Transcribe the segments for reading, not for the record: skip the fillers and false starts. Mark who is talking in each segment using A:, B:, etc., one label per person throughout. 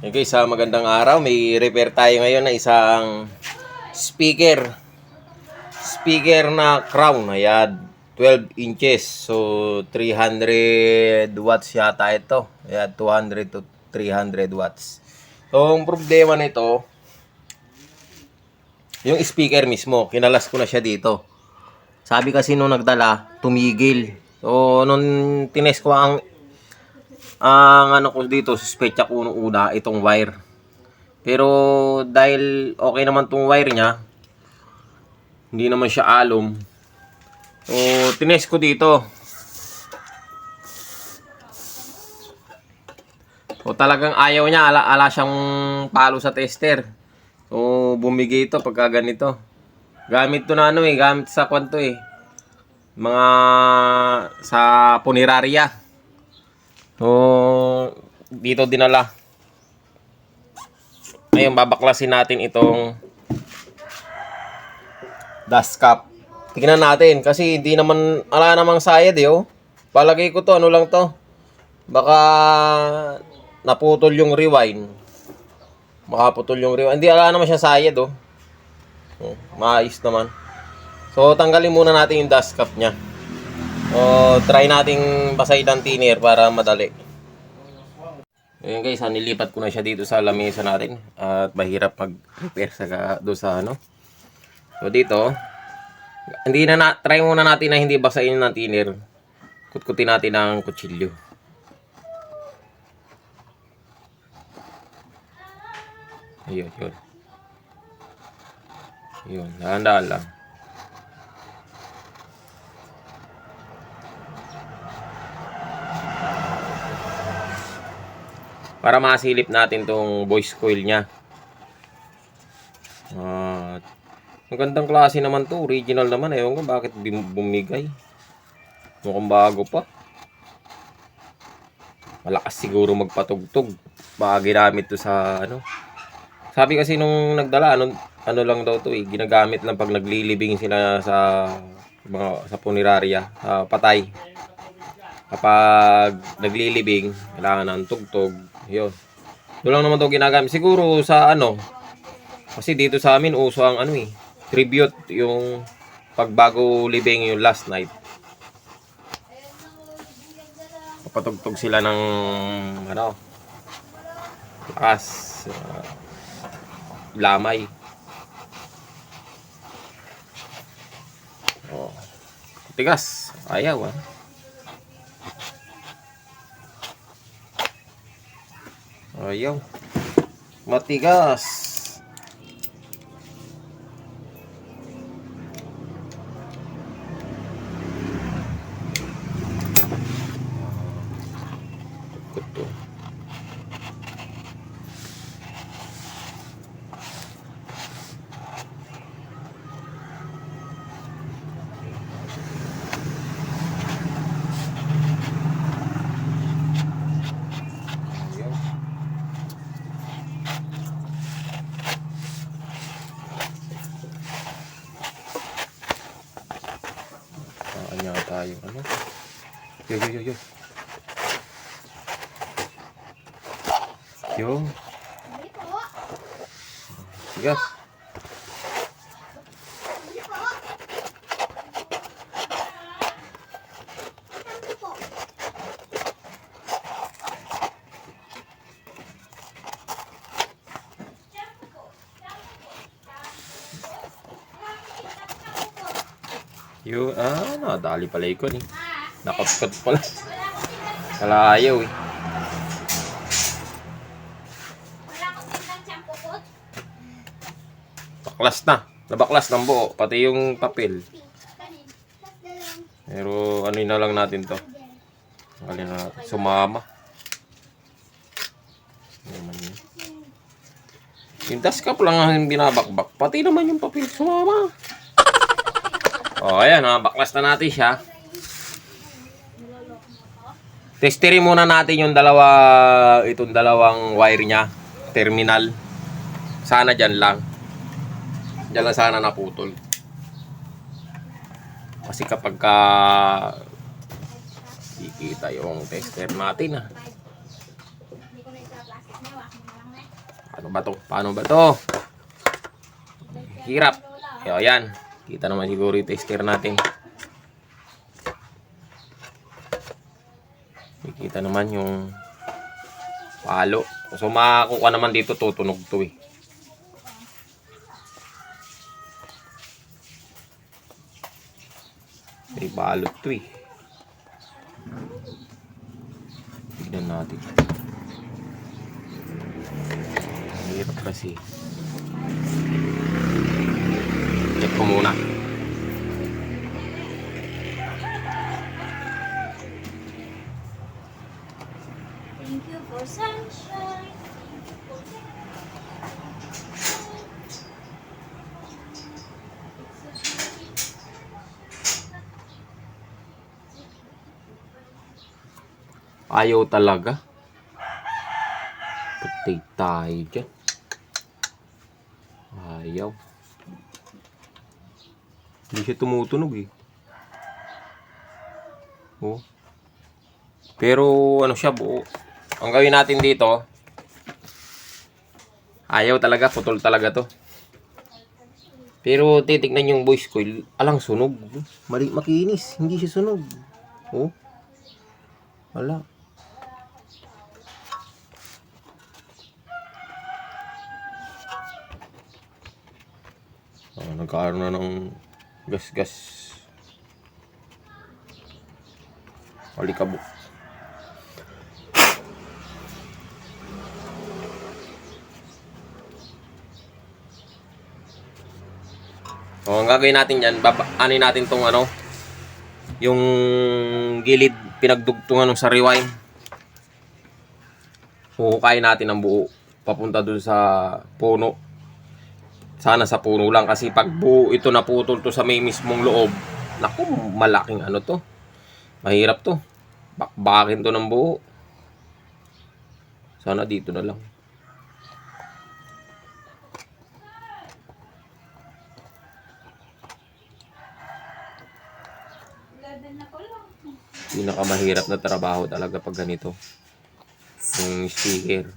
A: Okay, sa magandang araw, may repair tayo ngayon na isang speaker. Speaker na crown, ayan, 12 inches. So, 300 watts yata ito. Ayan, 200 to 300 watts. So, ang problema nito, yung speaker mismo, kinalas ko na siya dito. Sabi kasi nung nagdala, tumigil. So, nung tinest ko ang ano ko dito, suspecha ko nung una, itong wire. Pero dahil okay naman tong wire niya, hindi naman siya alum. So, tinest ko dito. So, talagang ayaw niya. Ala siyang palo sa tester. So, bumigay ito pagka ganito. Gamit to na ano eh. Gamit sa kwanto eh. Mga sa punerarya. So, dito dinala. Ngayon, babaklasin natin itong dust cap. Tingnan natin kasi hindi naman ala namang sayad eh oh. Palagay ko to ano lang to. Baka naputol yung rewind. Baka putol yung rewind. Hindi ala naman siya sayad oh. Maayos naman. So tanggalin muna natin yung dust cap niya. So try nating basahin ng thinner para madali. Ayan guys, nilipat ko na siya dito sa lamesa natin at mahirap mag-repair sa do sa ano. So dito, try muna natin na hindi basahin ng thinner. Kutkutin natin ng kutsilyo. Ayun, yun. Yun, dahan-dahan lang. Para masilip natin tong voice coil niya. Magandang klase naman to, original naman. Ewan ko bakit bumigay. Mukhang bago pa. Malakas siguro magpatugtog. Baka ginamit to sa ano. Sabi kasi nung nagdala, ano lang daw to eh. Ginagamit lang pag naglilibing sila sa punerarya, patay. Kapag naglilibing, kailangan ng tugtog. Yun. Doon lang naman to ginagamit. Siguro sa ano, kasi dito sa amin uso ang ano eh, tribute yung pagbago libing yung last night. Patugtog sila ng ano, lakas, lamay. Oh. Tigas, ayaw ah. Ayaw. Matigas. Kuto. Kanya tayo ano? Yo. Yo. Tigas. Yo, nadali pala ikon eh. Nakapkat pala. Kala ayaw eh. Baklas na. Nabaklas ng buo. Pati yung papel. Pero ano na lang natin to. Tanggalin na natin. Sumama. Yung dust cap lang ang binabakbak. Pati naman yung papel. Sumama. O, ayan. Baklas na natin siya. Testerin muna natin yung itong dalawang wire niya. Terminal. Sana dyan lang. Dyan lang sana naputol. Kasi kapag kikita yung tester natin Paano ba to? Paano ba to? Hirap. Yan. Kita naman siguro yung tester natin. Kita naman yung palo. So makakuha naman dito, tutunog to eh. May balot to eh. Tignan natin. Hirap kasi. Check ko muna.
B: Thank you for sunshine.
A: Ayaw talaga. Patay tayo dyan. Ayaw. Hindi siya tumutunog eh. Oh. Pero ano siya buo. Ang gawin natin dito, ayaw talaga, putol talaga to. Pero titignan yung voice coil, alang sunog. Mali, makinis, hindi siya sunog. Oh. Wala. Nagkaroon na ng gas-gas. Alikabok. So, ang gagawin natin yan, anin natin tong ano, yung gilid pinagdugtungan ng sa rewind. Huhukayin natin ang buo papunta dun sa puno. Sana sa puno lang kasi pag buo ito naputol to sa may mismong loob, naku, malaking ano to. Mahirap to. Bakbakin to ng buo. Sana dito na lang. Pinakamahirap na trabaho talaga pag ganito. Yung speaker.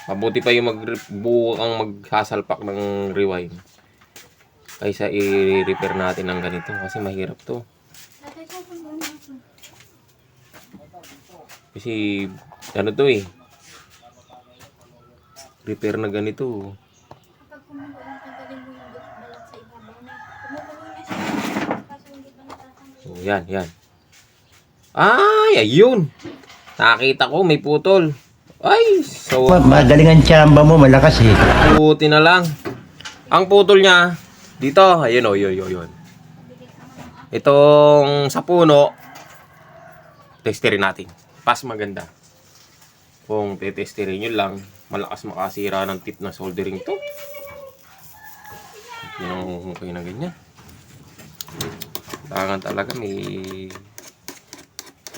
A: Mabuti pa yung magbuo ang magsasalpak ng rewind kaysa i-repair natin ng ganito kasi mahirap to. Kasi ano to eh, repair na ganito.
B: Kapag kumulo yung tanggalin mo yung balat sa ibabaw na. Kumulo na siya. Kaso hindi pa natatanggal.
A: So yan. Ay, ayun. Nakita ko may putol. Ay, so
C: Magaling ang tsamba mo, malakas eh.
A: buti na lang. Ang putol niya dito, ayun oh, yun. Itong sa puno, testerin natin. Pas maganda. Kung tetesterin nyo lang, malakas makasira ng tip na soldering to. Yun ang hukay na ganyan. Kailangan talaga may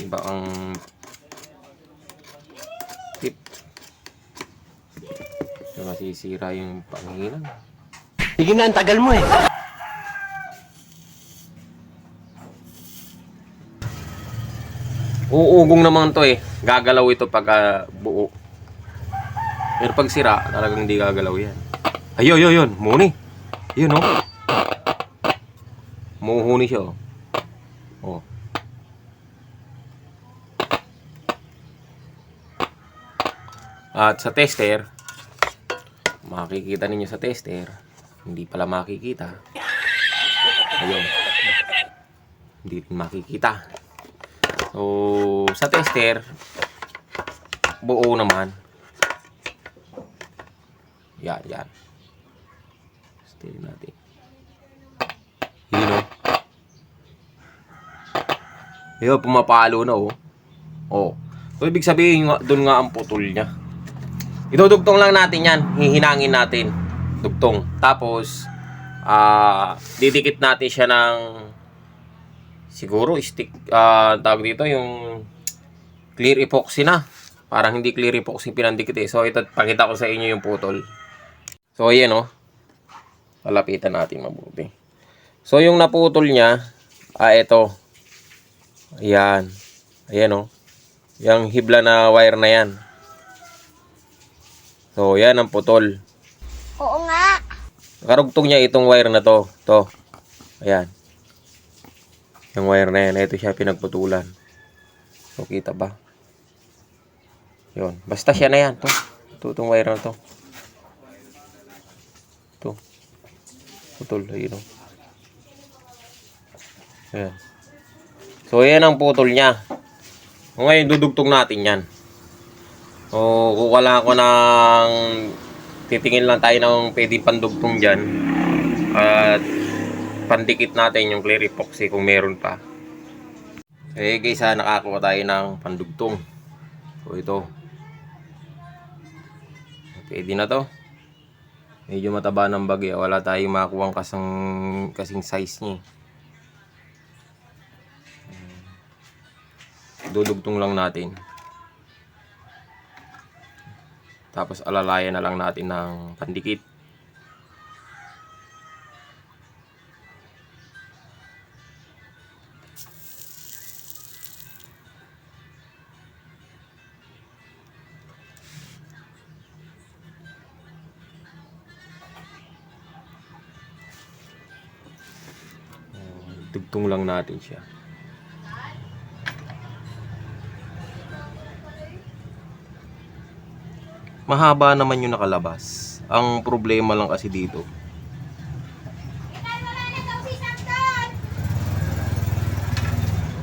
A: iba ang tip. So, masisira yung pangilan.
C: Sige na, ang tagal mo eh.
A: Uugong naman to eh. Gagalaw ito pag buo. Pero pag sira, talagang hindi gagalaw yan. Ayun. Muni. Yun oh. Muhuni siya oh. Oh. At sa tester, makikita ninyo sa tester, hindi pala makikita. Ayun. Hindi rin makikita. So, sa tester, buo naman. Yan. Tester natin. Yun o. Ayun, pumapalo na oh. Oh. So, ibig sabihin, doon nga ang putol niya. Idudugtong lang natin yan. Hihinangin natin. Dugtong. Tapos, didikit natin siya ng siguro stick, tawag dito yung clear epoxy na. Parang hindi clear epoxy pinandikit eh. So, ito, pakita ko sa inyo yung putol. So, ayan oh. Palapitan natin mabuti. So, yung naputol niya, ito. Ayan. Ayan oh. Yung hibla na wire na yan. So, yan ang putol.
B: Oo nga.
A: Nakarugtong niya itong wire na to. To. Ayan. Yung wire na yan. Ito siya pinagputulan. So, kita ba? Yun. Basta siya na yan. To. Itong wire na to. To. Putol. Ayun o. Ayan. So, yan ang putol niya. Ngayon, dudugtong natin yan. O, kukuha ko ng... Titingin lang tayo ng pwedeng pandugtong dyan. At pandikit natin yung clear epoxy kung meron pa. Okay guys, nakakuha tayo ng pandugtong. So, ito. Pwede na to. Medyo mataba ng bagay. Wala tayong makuha kasing size niya. Dudugtong lang natin. Tapos alalayan na lang natin ng pandikit. Dugtong lang natin siya. Mahaba naman yung nakalabas. Ang problema lang kasi dito.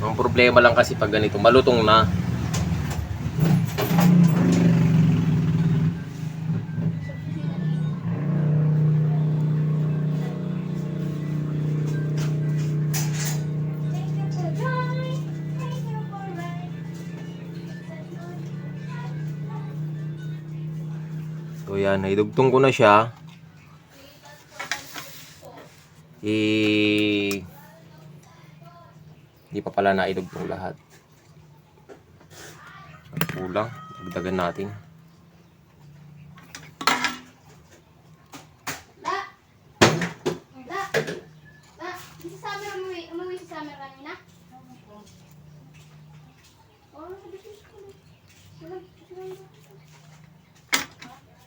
A: Ang problema lang kasi pag ganito, malutong na. So yan, naidugtong ko na siya. Hindi pa pala naidugtong lahat. Kulang, dagdagan natin.
B: Si Summer, umuwi si Summer kanina?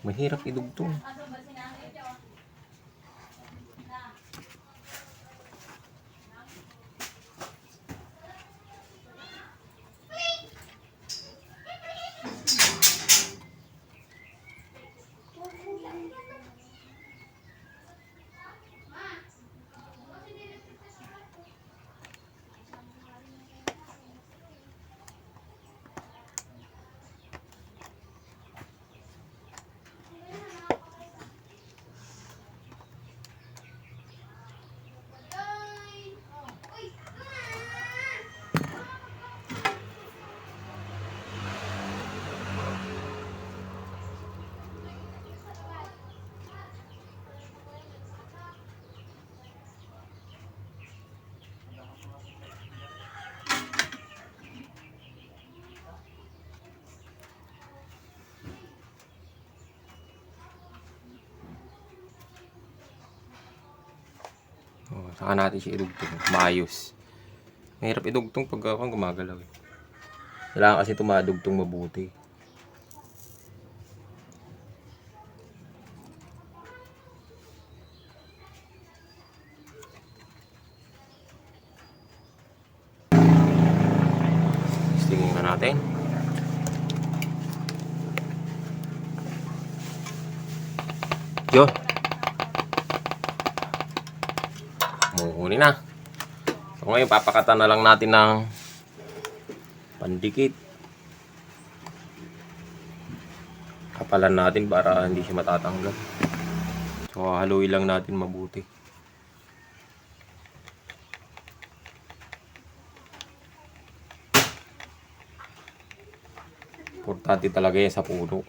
A: Mahirap idugtong. Oh, saka natin siya idugtong. Maayos. Mahirap idugtong pag ako gumagalaw. Kailangan kasi tumadugtong mabuti. Tingnan na natin. Yun. Mukuli na. So ngayon papakatan na lang natin ng pandikit. Kapalan natin para hindi siya matatanggal. So haluin lang natin mabuti. Importante talaga yan sa puno.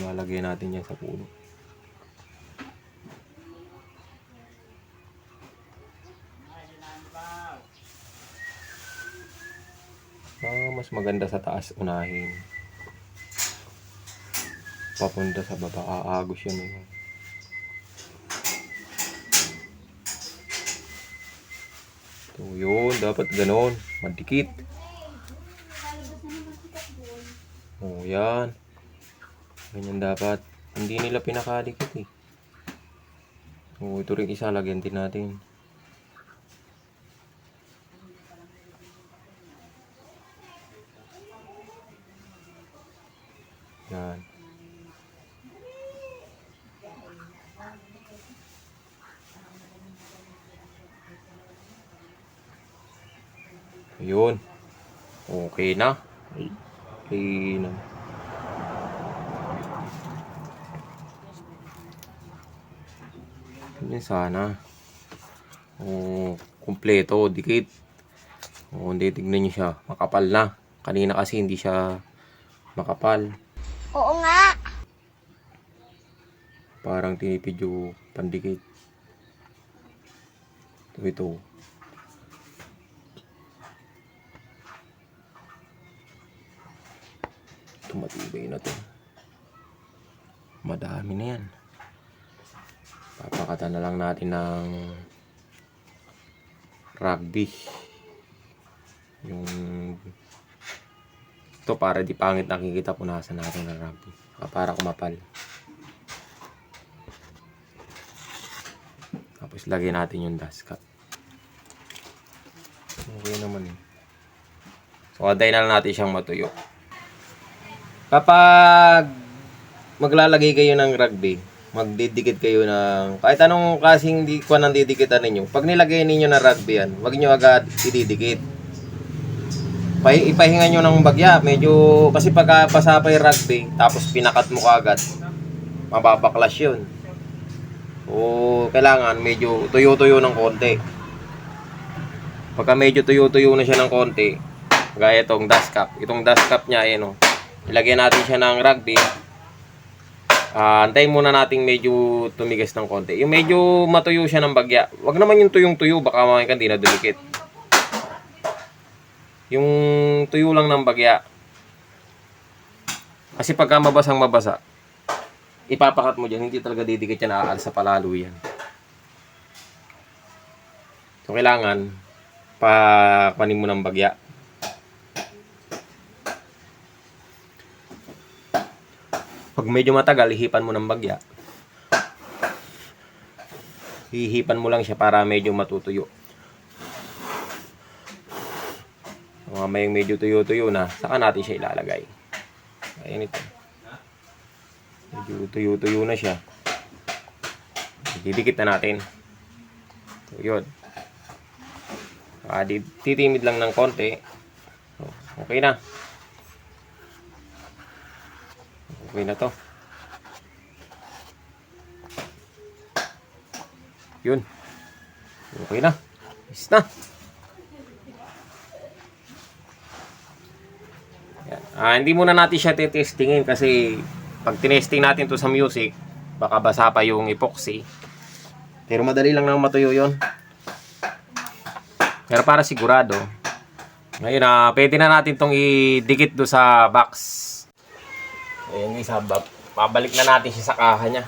A: Lalagyan natin yan sa puno. Mas maganda sa taas unahin. Papunta sa baba, aagos yan eh. So yun, dapat ganon, madikit. Yan. Ganyan dapat. Hindi nila pinakadikit eh. Oo, ito rin isa. Lagyan din natin. Yan. Ayun. Okay na. Okay na. Ganyan sana. Kumpleto, dikit. Hindi, tignan nyo siya. Makapal na. Kanina kasi hindi siya makapal.
B: Oo nga.
A: Parang tinipid yung pandikit. Ito. Ito matibay na to. Madami na yan. Papakata na lang natin ng rugby. Yung ito para di pangit nakikita, punasan natin ng rugby. Para kumapal. Tapos lagyan natin yung dust cap. Okay naman eh. So, aday na lang natin siyang matuyo. Kapag maglalagay kayo ng rugby, magdidikit kayo ng kahit anong klaseng nang didikitan ninyo. Pag nilagay ninyo na rugby yan, wag nyo agad ididikit. Ipahinga nyo ng bagya. Medyo, kasi pagka pasapay rugby, tapos pinakat mo kaagad, mababaklas yun. O kailangan medyo tuyo-tuyo ng konti. Pagka medyo tuyo-tuyo na siya ng konti, gaya itong dust cap. Itong dust cap niya, ayan o. Ilagyan natin siya ng rugby. Antayin muna natin medyo tumigas ng konti. Yung medyo matuyo siya ng bagya. Wag naman yung tuyong-tuyo, baka mamaya hindi na dumikit. Yung tuyo lang ng bagya. Kasi pagka mabasang mabasa, ipapakat mo dyan, hindi talaga didikit yan, aalsa palalo yan. So kailangan, pakunin mo ng bagya. Pag medyo matagal, hihipan mo ng bagya. Hihipan mo lang siya para medyo matutuyo. Mamayang medyo tuyo-tuyo na, saka natin siya ilalagay. Ayan ito. Medyo tuyo-tuyo na siya. Didikit na natin. So, yun. Titimid lang ng konti. Okay na. Okay na to. Yun. Okay na. Is na. Yan. Hindi muna natin siya testingin kasi pag tinesting natin to sa music, baka basa pa yung epoxy. Pero madali lang nang matuyo yun. Pero para sigurado, ngayon pwede na natin tong idikit do sa box. Ayan guys, babalik na natin siya sa kaha niya.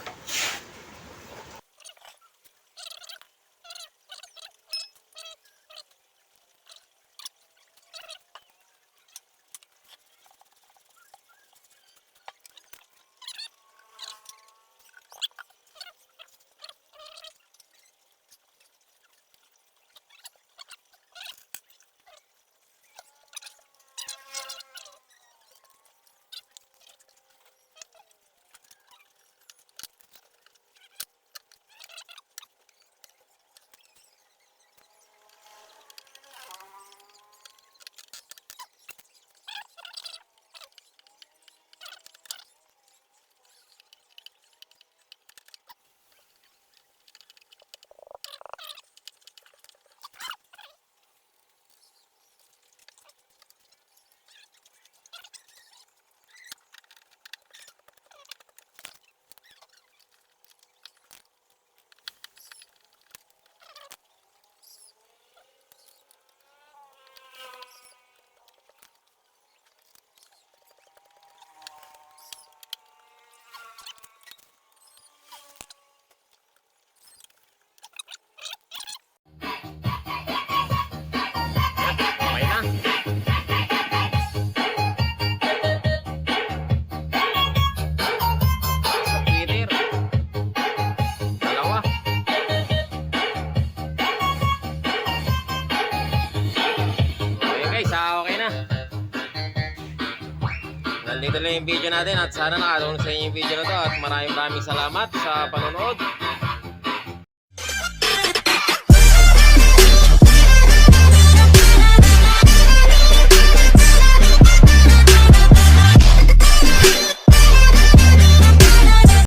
A: Dito lang yung video natin at sana nakatulong sa inyo yung video na to at maraming salamat sa panonood.